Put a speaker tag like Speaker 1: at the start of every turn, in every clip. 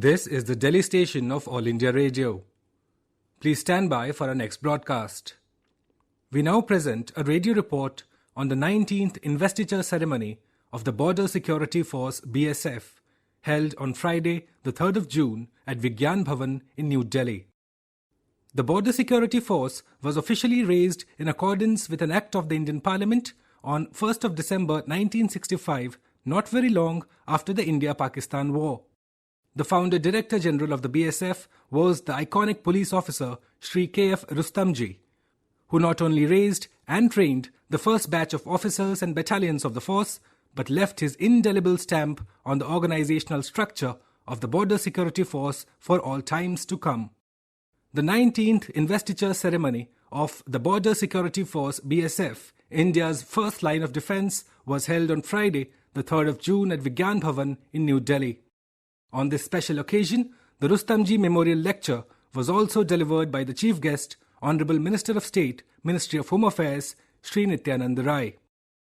Speaker 1: This is the Delhi station of All India Radio. Please stand by for our next broadcast. We now present a radio report on the 19th investiture ceremony of the Border Security Force BSF, held on Friday, the 3rd of June at Vigyan Bhavan in New Delhi. The Border Security Force was officially raised in accordance with an Act of the Indian Parliament on 1st of December 1965, not very long after the India-Pakistan War. The founder Director General of the BSF was the iconic police officer Shri K.F. Rustamji, who not only raised and trained the first batch of officers and battalions of the force, but left his indelible stamp on the organizational structure of the Border Security Force for all times to come. The 19th investiture ceremony of the Border Security Force BSF, India's first line of defense, was held on Friday, the 3rd of June at Vigyan Bhavan in New Delhi. On this special occasion, the Rustamji Memorial Lecture was also delivered by the Chief Guest, Honorable Minister of State, Ministry of Home Affairs, Shri Nityanand Rai.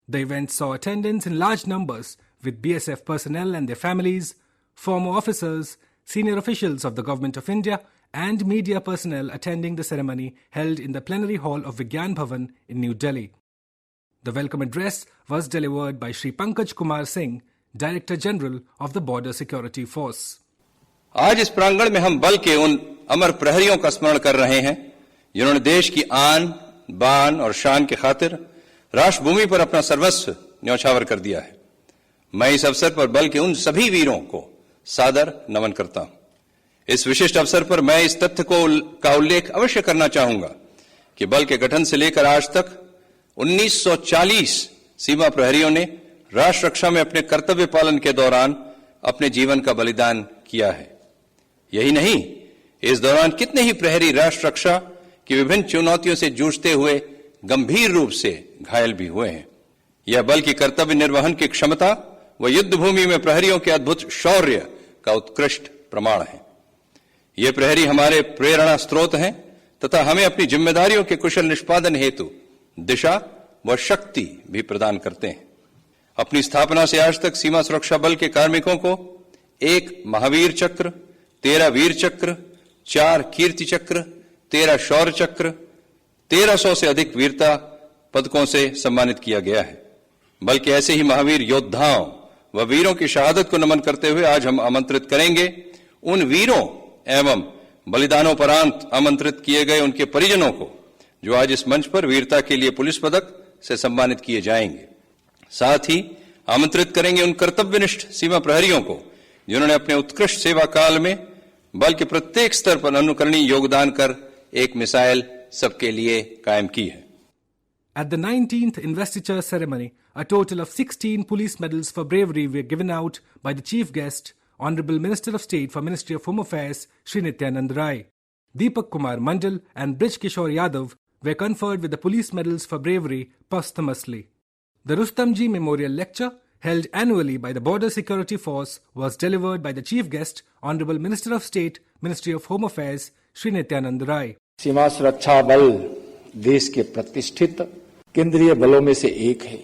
Speaker 1: The event saw attendance in large numbers with BSF personnel and their families, former officers, senior officials of the Government of India and media personnel attending the ceremony held in the plenary hall of Vigyan Bhavan in New Delhi. The welcome address was delivered by Shri Pankaj Kumar Singh, Director General of the Border Security Force.
Speaker 2: आज इस प्रांगण में हम बल के उन अमर प्रहरियों का स्मरण कर रहे हैं जिन्होंने देश की आन, बान और शान के खातिर राष्ट्रभूमि पर अपना सर्वस्व न्यौछावर कर दिया है। मैं इस अवसर पर बल के उन सभी वीरों को सादर नमन करता हूं। इस विशिष्ट अवसर पर मैं इस तथ्य का उल्लेख अवश्य करना चाहूंगा कि बल के गठन से लेकर आज तक 1940 सीमा प्रहरियों ने राष्ट्र रक्षा में अपने कर्तव्य पालन के दौरान अपने जीवन का बलिदान किया है। यही नहीं, इस दौरान कितने ही प्रहरी राष्ट्र रक्षा की विभिन्न चुनौतियों से जूझते हुए गंभीर रूप से घायल भी हुए हैं। यह बल की कर्तव्य निर्वहन की क्षमता व युद्ध भूमि में प्रहरियों के अद्भुत शौर्य का उत्कृष्ट प्रमाण है। ये प्रहरी हमारे प्रेरणा स्रोत हैं तथा हमें अपनी जिम्मेदारियों के कुशल निष्पादन हेतु दिशा व शक्ति भी प्रदान करते हैं। अपनी स्थापना से आज तक सीमा सुरक्षा बल के कार्मिकों को 1 महावीर चक्र, 13 वीर चक्र, 4 कीर्ति चक्र, 13 शौर्य चक्र, 1300 से अधिक वीरता पदकों से सम्मानित किया गया है। बल्कि ऐसे ही महावीर योद्धाओं व वीरों की शहादत को नमन करते हुए आज हम आमंत्रित करेंगे उन वीरों एवं बलिदानोपरांत आमंत्रित किए गए उनके परिजनों को, जो आज इस मंच पर वीरता के लिए पुलिस पदक से सम्मानित किए जाएंगे। साथ ही आमंत्रित करेंगे उन कर्तव्यनिष्ठ सीमा प्रहरियों को जिन्होंने अपने उत्कृष्ट सेवा काल में बल के प्रत्येक स्तर पर अनुकरणीय योगदान कर एक मिसाइल सबके लिए कायम की है।
Speaker 1: At the 19th investiture ceremony, a total of 16 police medals for bravery were given out by the Chief Guest, Honorable Minister of State for Ministry of Home Affairs, Shri Nityanand Rai. Deepak Kumar Mandal and Brij Kishore Yadav were conferred with the police medals for bravery posthumously. The Rustamji Memorial Lecture, held annually by the Border Security Force, was delivered by the Chief Guest, Honorable Minister of State, Ministry of Home Affairs, Shri Nityanand Rai.
Speaker 3: सीमा सुरक्षा बल देश के प्रतिष्ठित केंद्रीय बलों में से एक है।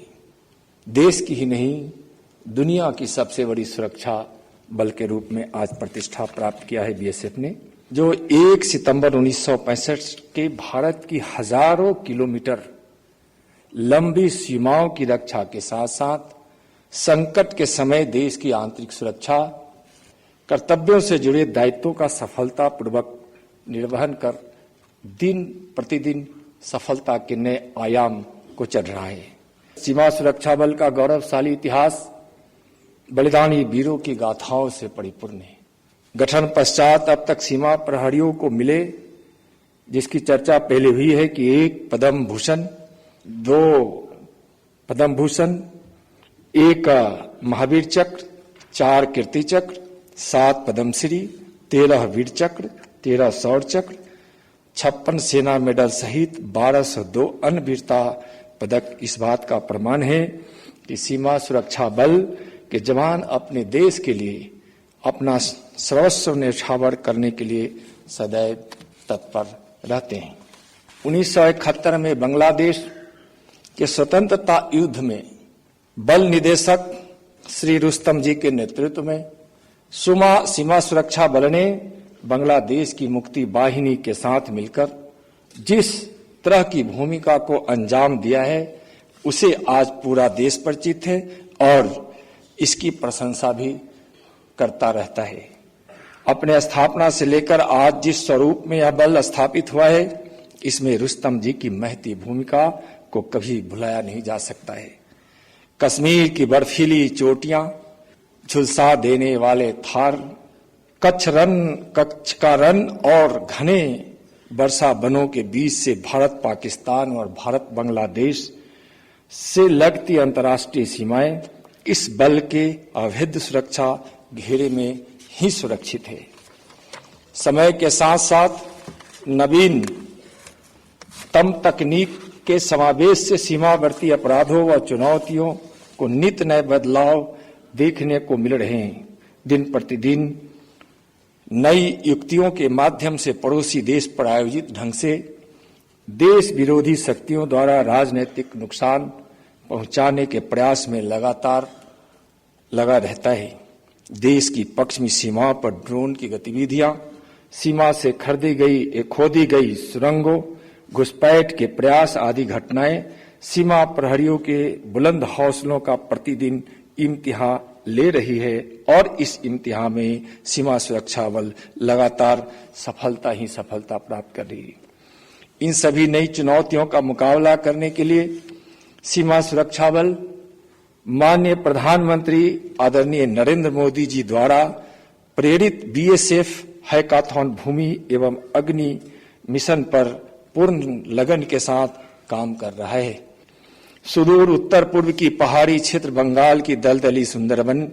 Speaker 3: देश की ही नहीं, दुनिया की सबसे बड़ी सुरक्षा बल के रूप में आज प्रतिष्ठा प्राप्त किया है बीएसएफ ने, जो 1 सितंबर 1965 के भारत की हजारों किलोमीटर लंबी सीमाओं की रक्षा के साथ साथ संकट के समय देश की आंतरिक सुरक्षा, कर्तव्यों से जुड़े दायित्वों का सफलतापूर्वक निर्वहन कर दिन प्रतिदिन सफलता के नए आयाम को चढ़ रहा है। सीमा सुरक्षा बल का गौरवशाली इतिहास बलिदानी वीरों की गाथाओं से परिपूर्ण है। गठन पश्चात अब तक सीमा प्रहरियों को मिले, जिसकी चर्चा पहले हुई है कि 1 पद्म भूषण, 2 पद्म भूषण, 1 महावीर चक्र, 4 कीर्ति चक्र, 7 पद्मश्री, 13 वीर चक्र, 13 शौर्य चक्र, 56 सेना मेडल सहित 1202 अन्य वीरता पदक इस बात का प्रमाण है कि सीमा सुरक्षा बल के जवान अपने देश के लिए अपना सर्वस्व न्यौछावर करने के लिए सदैव तत्पर रहते हैं। 1971 में बांग्लादेश के स्वतंत्रता युद्ध में बल निदेशक श्री रुस्तम जी के नेतृत्व में सीमा सुरक्षा बल ने बांग्लादेश की मुक्ति वाहिनी के साथ मिलकर जिस तरह की भूमिका को अंजाम दिया है उसे आज पूरा देश परिचित है और इसकी प्रशंसा भी करता रहता है। अपने स्थापना से लेकर आज जिस स्वरूप में यह बल स्थापित हुआ है, इसमें रुस्तम जी की महती भूमिका को कभी भुलाया नहीं जा सकता है। कश्मीर की बर्फीली चोटियां, झुलसा देने वाले थार, कच्छ का रन और घने वर्षा वनों के बीच से भारत पाकिस्तान और भारत बांग्लादेश से लगती अंतर्राष्ट्रीय सीमाएं इस बल के अभेद्य सुरक्षा घेरे में ही सुरक्षित है। समय के साथ साथ नवीन तम तकनीक के समावेश से सीमावर्ती अपराधों व चुनौतियों को नित नए बदलाव देखने को मिल रहे हैं। दिन प्रतिदिन नई युक्तियों के माध्यम से पड़ोसी देश पर आयोजित ढंग से देश विरोधी शक्तियों द्वारा राजनीतिक नुकसान पहुंचाने के प्रयास में लगातार लगा रहता है। देश की पश्चिमी सीमा पर ड्रोन की गतिविधियां, सीमा से खोदी गई सुरंगों, घुसपैठ के प्रयास आदि घटनाएं सीमा प्रहरियों के बुलंद हौसलों का प्रतिदिन इम्तिहान ले रही है और इस इम्तिहान में सीमा सुरक्षा बल लगातार सफलता प्राप्त कर रही है। इन सभी नई चुनौतियों का मुकाबला करने के लिए सीमा सुरक्षा बल माननीय प्रधानमंत्री आदरणीय नरेंद्र मोदी जी द्वारा प्रेरित बीएसएफ हैकाथॉन भूमि एवं अग्नि मिशन पर पूर्ण लगन के साथ काम कर रहा है। सुदूर उत्तर पूर्व की पहाड़ी क्षेत्र बंगाल की दलदली सुंदरबन,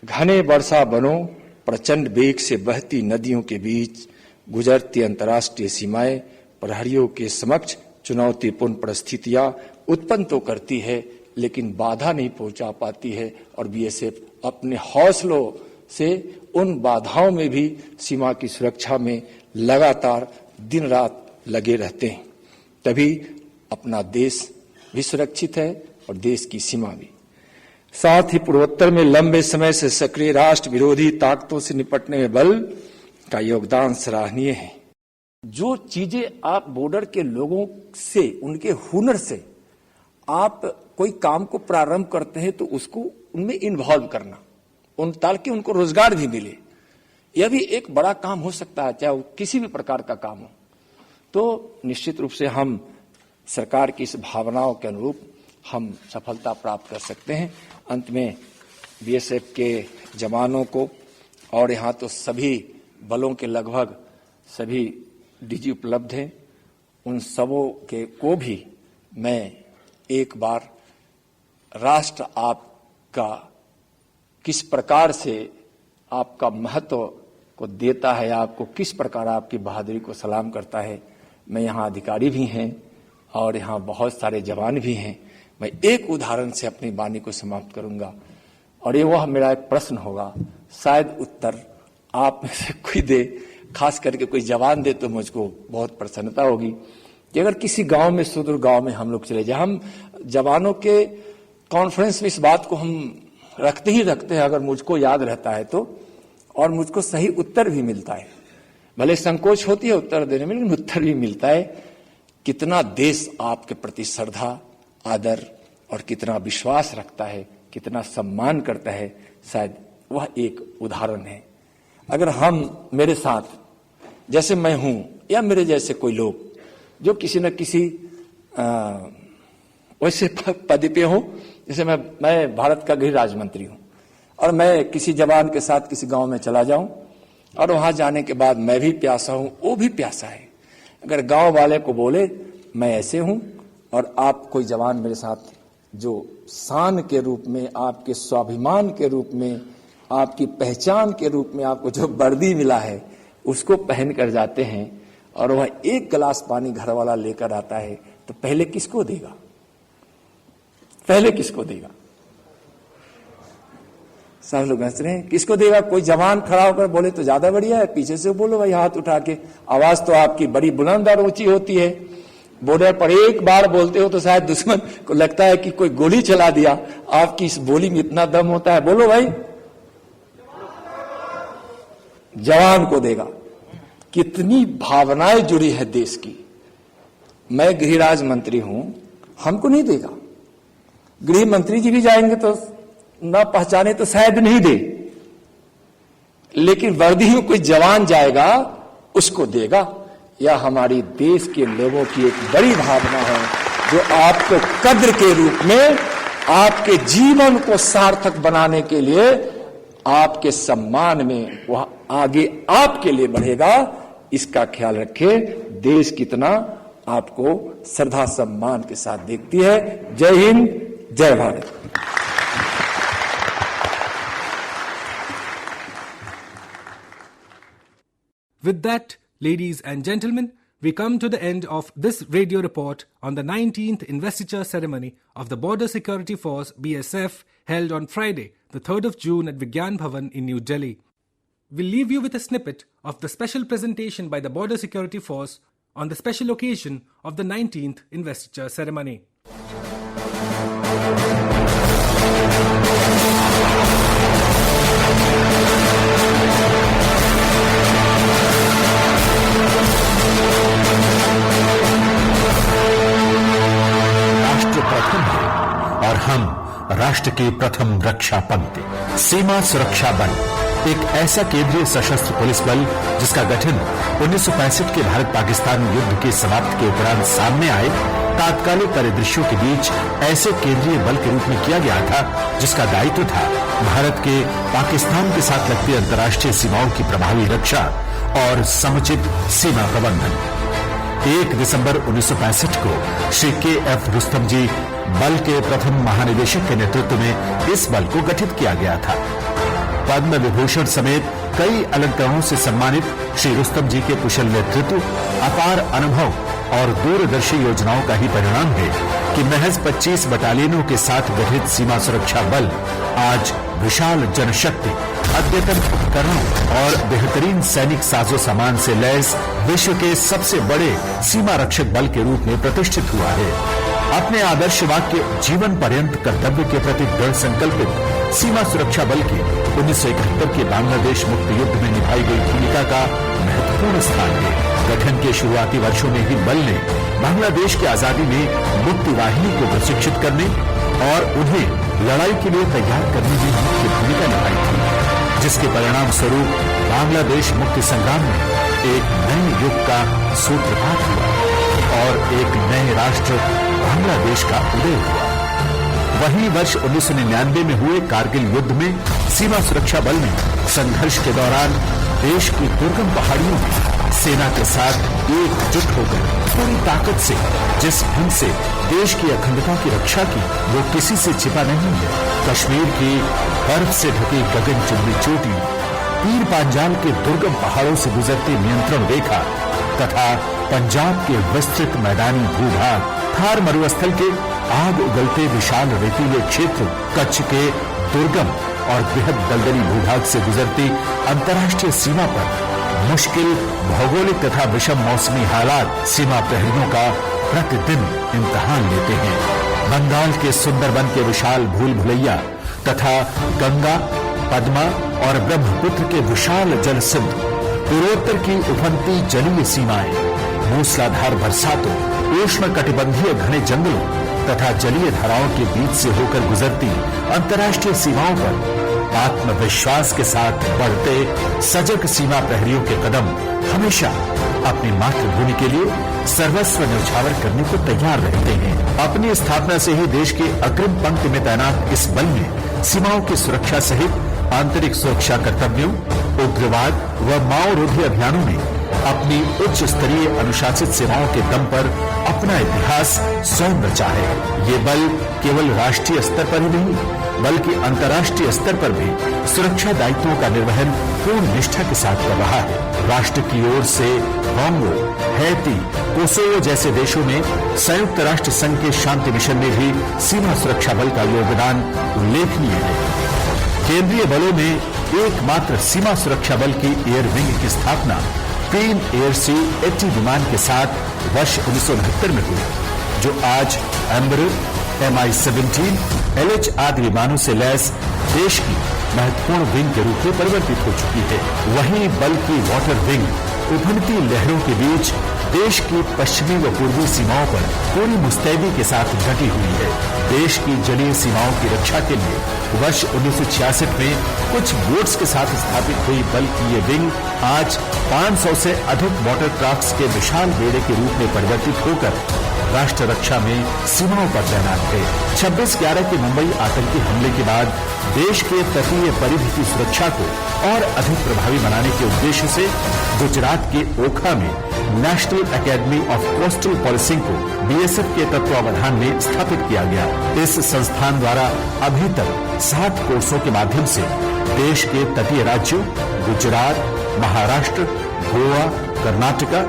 Speaker 3: घने वर्षा वनों, प्रचंड वेग से बहती नदियों के बीच गुजरती अंतर्राष्ट्रीय सीमाएं प्रहरियों के समक्ष चुनौतीपूर्ण परिस्थितियां उत्पन्न तो करती है लेकिन बाधा नहीं पहुंचा पाती है और बीएसएफ अपने हौसलों से उन बाधाओं में भी सीमा की सुरक्षा में लगातार दिन रात लगे रहते हैं। तभी अपना देश भी सुरक्षित है और देश की सीमा भी। साथ ही पूर्वोत्तर में लंबे समय से सक्रिय राष्ट्र विरोधी ताकतों से निपटने में बल का योगदान सराहनीय है। जो चीजें आप बॉर्डर के लोगों से, उनके हुनर से आप कोई काम को प्रारंभ करते हैं तो उसको उनमें इन्वॉल्व करना, ताकि उनको रोजगार भी मिले, यह भी एक बड़ा काम हो सकता है, चाहे वो किसी भी प्रकार का काम हो। तो निश्चित रूप से हम सरकार की इस भावनाओं के अनुरूप हम सफलता प्राप्त कर सकते हैं। अंत में बीएसएफ के जवानों को और यहाँ तो सभी बलों के लगभग सभी डीजी उपलब्ध हैं, उन सबों के को भी मैं एक बार राष्ट्र आपका किस प्रकार से आपका महत्व को देता है, आपको किस प्रकार आपकी बहादुरी को सलाम करता है। मैं यहाँ अधिकारी भी हैं और यहाँ बहुत सारे जवान भी हैं। मैं एक उदाहरण से अपनी वाणी को समाप्त करूंगा और ये वह मेरा एक प्रश्न होगा, शायद उत्तर आप में से कोई दे, खास करके कोई जवान दे तो मुझको बहुत प्रसन्नता होगी कि अगर किसी गांव में, सुदूर गांव में हम लोग चले जाए, हम जवानों के कॉन्फ्रेंस में इस बात को हम रखते हैं, अगर मुझको याद रहता है तो, और मुझको सही उत्तर भी मिलता है, भले संकोच होती है उत्तर देने में, लेकिन उत्तर भी मिलता है। कितना देश आपके प्रति श्रद्धा, आदर और कितना विश्वास रखता है, कितना सम्मान करता है, शायद वह एक उदाहरण है। अगर हम, मेरे साथ जैसे मैं हूं या मेरे जैसे कोई लोग जो किसी न किसी वैसे पद पे हो, जैसे मैं भारत का गृह राज्य मंत्री हूं और मैं किसी जवान के साथ किसी गांव में चला जाऊं और वहां जाने के बाद मैं भी प्यासा हूं, वो भी प्यासा है, अगर गांव वाले को बोले मैं ऐसे हूं और आप कोई जवान मेरे साथ जो शान के रूप में, आपके स्वाभिमान के रूप में, आपकी पहचान के रूप में आपको जो वर्दी मिला है उसको पहन कर जाते हैं और वह एक गिलास पानी घर वाला लेकर आता है, तो पहले किसको देगा? पहले किसको देगा? सब लोग हंस रहे हैं, किसको देगा? कोई जवान खड़ा होकर बोले तो ज्यादा बढ़िया है, पीछे से बोलो भाई हाथ उठा के, आवाज तो आपकी बड़ी बुलंद और ऊंची होती है। बॉर्डर पर एक बार बोलते हो तो शायद दुश्मन को लगता है कि कोई गोली चला दिया, आपकी इस बोली में इतना दम होता है। बोलो भाई, जवान को देगा। कितनी भावनाएं जुड़ी है देश की। मैं गृहराज मंत्री हूं, हमको नहीं देगा। गृह मंत्री जी भी जाएंगे तो ना पहचाने तो शायद नहीं दे, लेकिन वर्दी में कोई जवान जाएगा उसको देगा। यह हमारी देश के लोगों की एक बड़ी भावना है, जो आपको कद्र के रूप में आपके जीवन को सार्थक बनाने के लिए, आपके सम्मान में वह आगे आपके लिए बढ़ेगा। इसका ख्याल रखें। देश कितना आपको श्रद्धा सम्मान के साथ देखती है। जय हिंद, जय Bharat.
Speaker 1: With that, ladies and gentlemen, we come to the end of this radio report on the 19th investiture ceremony of the Border Security Force BSF held on Friday, the 3rd of June at Vigyan Bhavan in New Delhi. We'll leave you with a snippet of the special presentation by the Border Security Force on the special occasion of the 19th investiture ceremony.
Speaker 4: और हम राष्ट्र की प्रथम रक्षा पंक्ति। सीमा सुरक्षा बल एक ऐसा केंद्रीय सशस्त्र पुलिस बल जिसका गठन 1965 के भारत पाकिस्तान युद्ध के समाप्ति के उपरांत सामने आए तात्कालिक परिदृश्यों के बीच ऐसे केंद्रीय बल के रूप में किया गया था, जिसका दायित्व था भारत के पाकिस्तान के साथ लगती अंतर्राष्ट्रीय सीमाओं की प्रभावी रक्षा और समुचित सीमा प्रबंधन। 1 दिसंबर 1965 को श्री के.एफ. रुस्तम जी बल के प्रथम महानिदेशक के नेतृत्व में इस बल को गठित किया गया था। पद्म विभूषण समेत कई अलंकरणों से सम्मानित श्री रुस्तम जी के कुशल नेतृत्व, अपार अनुभव और दूरदर्शी योजनाओं का ही परिणाम है कि महज 25 बटालियनों के साथ गठित सीमा सुरक्षा बल आज विशाल जनशक्ति, अद्यतन उपकरणों और बेहतरीन सैनिक साजो सामान से लैस विश्व के सबसे बड़े सीमा रक्षक बल के रूप में प्रतिष्ठित हुआ है। अपने आदर्श वाक्य जीवन पर्यंत कर्तव्य के प्रति दृढ़ संकल्पित सीमा सुरक्षा बल की 1971 के बांग्लादेश मुक्ति युद्ध में निभाई गई भूमिका का महत्वपूर्ण स्थान है। गठन के शुरुआती वर्षों में ही बल ने बांग्लादेश की आजादी में मुक्ति वाहिनी को प्रशिक्षित करने और उन्हें लड़ाई के लिए तैयार करने में मुख्य भूमिका निभाई थी, जिसके परिणाम स्वरूप बांग्लादेश मुक्ति संग्राम में एक नए युग का सूत्रपात हुआ और एक नए राष्ट्र बांग्लादेश का उदय हुआ। वहीं वर्ष 1999 में हुए कारगिल युद्ध में सीमा सुरक्षा बल ने संघर्ष के दौरान देश की दुर्गम पहाड़ियों में सेना के साथ एकजुट होकर पूरी ताकत से जिस ढंग से देश की अखंडता की रक्षा की, वो किसी से छिपा नहीं है। कश्मीर की बर्फ से ढकी गगनचुंबी चोटी, पीर पांजाल के दुर्गम पहाड़ों से गुजरती नियंत्रण रेखा तथा पंजाब के विस्तृत मैदानी भूभाग, थार मरुस्थल के आग उगलते विशाल रेतीले क्षेत्र, कच्छ के दुर्गम और बेहद दलदली भूभाग से गुजरती अंतर्राष्ट्रीय सीमा पर मुश्किल भौगोलिक तथा विषम मौसमी हालात सीमा प्रहरियों का प्रतिदिन इम्तिहान लेते हैं। बंगाल के सुंदरबन के विशाल भूल भुलैया तथा गंगा, पद्मा और ब्रह्मपुत्र के विशाल जल सिंध, पूर्वोत्तर की उफनती जलीय सीमाएं, मूसलाधार बरसातों, उष्ण कटिबंधीय घने जंगलों तथा जलीय धाराओं के बीच से होकर गुजरती अंतर्राष्ट्रीय सीमाओं पर आत्मविश्वास के साथ बढ़ते सजग सीमा प्रहरियों के कदम हमेशा अपनी मातृभूमि के लिए सर्वस्व न्यौछावर करने को तैयार रहते हैं। अपनी स्थापना से ही देश के अग्रिम पंक्ति में तैनात इस बल ने सीमाओं की सुरक्षा सहित आंतरिक सुरक्षा कर्तव्यों, उग्रवाद व माओरोधी अभियानों में अपनी उच्च स्तरीय अनुशासित सेवाओं के दम पर अपना इतिहास स्वयं रचा है। ये बल केवल राष्ट्रीय स्तर पर ही नहीं, बल्कि अंतर्राष्ट्रीय स्तर पर भी सुरक्षा दायित्वों का निर्वहन पूर्ण निष्ठा के साथ कर रहा है। राष्ट्र की ओर से कांगो, हैती, कोसोवो जैसे देशों में संयुक्त राष्ट्र संघ के शांति मिशन में भी सीमा सुरक्षा बल का योगदान उल्लेखनीय है। केंद्रीय बलों में एकमात्र सीमा सुरक्षा बल की एयर विंग की स्थापना 3 AirC-80 विमान के साथ वर्ष 1969 में हुई, जो आज एम्बरर, Mi-17, LH आदि विमानों से लैस देश की महत्वपूर्ण विंग के रूप में परिवर्तित हो चुकी है। वहीं बल की वाटर विंग उभरती लहरों के बीच देश की पश्चिमी व पूर्वी सीमाओं पर पूरी मुस्तैदी के साथ डटी हुई है। देश की जलीय सीमाओं की रक्षा के लिए वर्ष 1966 में कुछ बोट्स के साथ स्थापित हुई बल की ये विंग आज 500 से अधिक वाटर क्राफ्ट्स के विशाल बेड़े के रूप में परिवर्तित होकर राष्ट्र रक्षा में सीमाओं पर तैनात है। 26/11 के मुंबई आतंकी हमले के बाद देश के तटीय परिधि की सुरक्षा को और अधिक प्रभावी बनाने के उद्देश्य से गुजरात के ओखा में National Academy of Coastal Policing को बीएसएफ के तत्वावधान में स्थापित किया गया। इस संस्थान द्वारा अभी तक 60 कोर्सों के माध्यम से देश के तटीय राज्यों गुजरात, महाराष्ट्र, गोवा, कर्नाटका,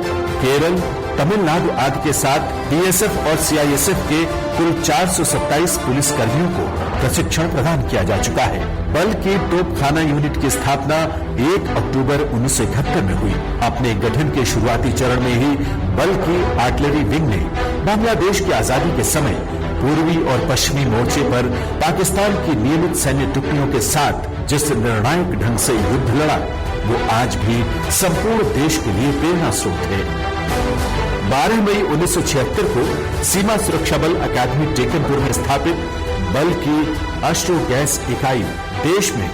Speaker 4: केरल, तमिलनाडु आदि के साथ बीएसएफ और सीआईएसएफ के कुल 427 पुलिस कर्मियों को प्रशिक्षण प्रदान किया जा चुका है। बल की तोपखाना यूनिट की स्थापना 1 अक्टूबर 1971 में हुई। अपने गठन के शुरुआती चरण में ही बल की आर्टिलरी विंग ने बांग्लादेश की आजादी के समय पूर्वी और पश्चिमी मोर्चे पर पाकिस्तान की नियमित सैन्य टुकड़ियों के साथ जिस निर्णायक ढंग से युद्ध लड़ा, वो आज भी संपूर्ण देश के लिए प्रेरणा स्रोत है। 12 मई 1976 को सीमा सुरक्षा बल अकादमी टेकनपुर में स्थापित बल की अश्रु गैस इकाई देश में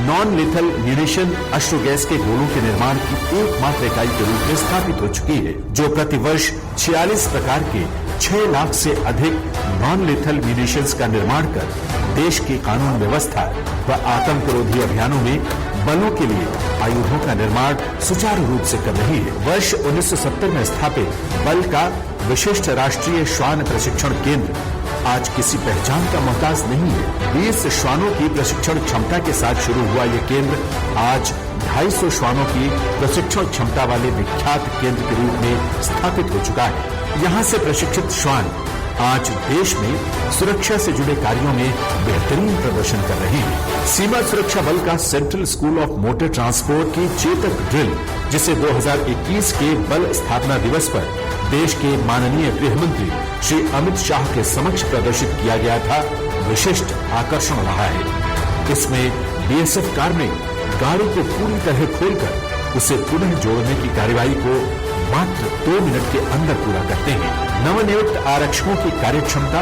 Speaker 4: नॉन लिथल म्यूनिशन अश्रु गैस के गोलों के निर्माण की एकमात्र इकाई के रूप में स्थापित हो चुकी है, जो प्रतिवर्ष 46 प्रकार के 6 लाख से अधिक नॉन लिथल म्यूनिशंस का निर्माण कर देश की कानून व्यवस्था व आतंकरोधी अभियानों में बलों के लिए आयुधों का निर्माण सुचारू रूप से कर रही है। वर्ष 1970 में स्थापित बल का विशिष्ट राष्ट्रीय श्वान प्रशिक्षण केंद्र आज किसी पहचान का मोहताज नहीं है। 20 श्वानों की प्रशिक्षण क्षमता के साथ शुरू हुआ ये केंद्र आज 250 श्वानों की प्रशिक्षण क्षमता वाले विख्यात केंद्र के रूप में स्थापित हो चुका है। यहाँ से प्रशिक्षित श्वान आज देश में सुरक्षा से जुड़े कार्यों में बेहतरीन प्रदर्शन कर रहे हैं। सीमा सुरक्षा बल का central school of motor transport की चेतक ड्रिल, जिसे 2021 के बल स्थापना दिवस पर देश के माननीय गृह मंत्री श्री अमित शाह के समक्ष प्रदर्शित किया गया था, विशिष्ट आकर्षण रहा है। इसमें बीएसएफ कार्मिक गाड़ी को पूरी तरह खोलकर उसे पुनः जोड़ने की कार्यवाही को मात्र 2 मिनट के अंदर पूरा करते हैं। नवनियुक्त आरक्षकों की कार्यक्षमता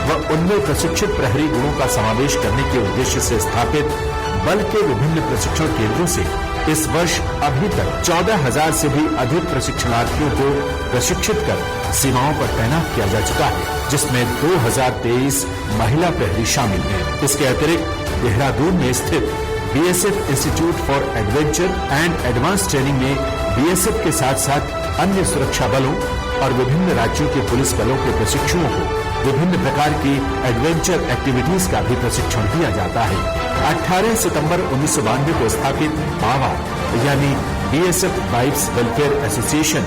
Speaker 4: व उनमें प्रशिक्षित प्रहरी गुणों का समावेश करने के उद्देश्य से स्थापित बल के विभिन्न प्रशिक्षण केंद्रों से इस वर्ष अभी तक 14,000 से भी अधिक प्रशिक्षणार्थियों को प्रशिक्षित कर सीमाओं पर तैनात किया जा चुका है, जिसमें 2023 महिला प्रहरी शामिल हैं। इसके अतिरिक्त देहरादून में स्थित BSF institute for adventure and advance training में बीएसएफ के साथ साथ अन्य सुरक्षा बलों और विभिन्न राज्यों के पुलिस बलों के प्रशिक्षुओं को विभिन्न प्रकार की एडवेंचर एक्टिविटीज का भी प्रशिक्षण दिया जाता है। 18 सितंबर 1992 को स्थापित बावा यानी बीएसएफ वाइफ्स वेलफेयर एसोसिएशन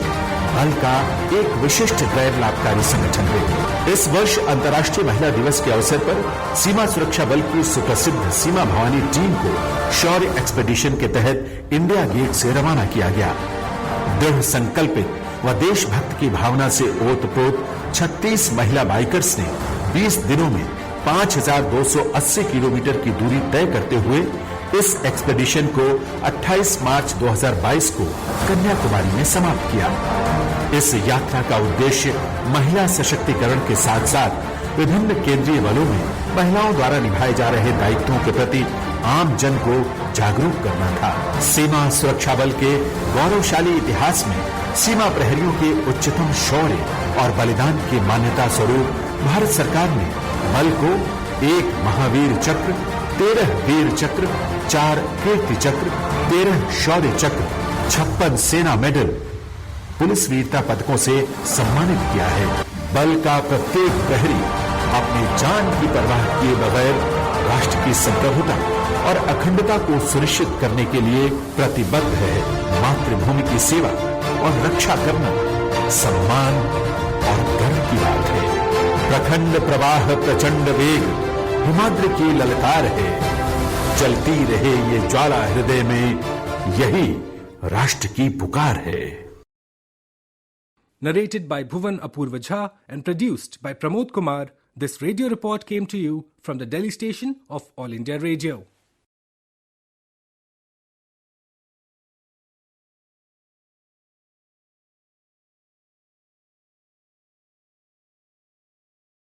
Speaker 4: बल का एक विशिष्ट गैर लाभकारी संगठन है। इस वर्ष अंतर्राष्ट्रीय महिला दिवस के अवसर पर सीमा सुरक्षा बल की सुप्रसिद्ध सीमा भवानी टीम को शौर्य एक्सपेडिशन के तहत इंडिया गेट से रवाना किया गया। दृढ़ संकल्पित व देशभक्त की भावना से ओतप्रोत 36 महिला बाइकर्स ने 20 दिनों में 5,280 किलोमीटर की दूरी तय करते हुए इस एक्सपेडिशन को 28 मार्च 2022 को कन्याकुमारी में समाप्त किया। इस यात्रा का उद्देश्य महिला सशक्तिकरण के साथ साथ विभिन्न केंद्रीय बलों में महिलाओं द्वारा निभाए जा रहे दायित्वों के प्रति आम जन को जागरूक करना था। सीमा सुरक्षा बल के गौरवशाली इतिहास में सीमा प्रहरियों के उच्चतम शौर्य और बलिदान की मान्यता स्वरूप भारत सरकार ने बल को 1 महावीर चक्र, 13 वीर चक्र, 4 कीर्ति चक्र, 13 शौर्य चक्र, 56 सेना मेडल, पुलिस वीरता पदकों से सम्मानित किया है। बल का प्रत्येक प्रहरी अपनी जान की परवाह किए बगैर राष्ट्र की संप्रभुता और अखंडता को सुनिश्चित करने के लिए प्रतिबद्ध है। मातृभूमि की सेवा और रक्षा करना सम्मान और गर्व की बात है। प्रखंड प्रवाह प्रचंड वेग हिमाद्रि की ललकार है, चलती रहे ये ज्वाला हृदय में, यही राष्ट्र की पुकार है।
Speaker 1: Narrated by Bhuvan Apurva Jha and produced by Pramod Kumar, this radio report came to you from the Delhi station of All India Radio.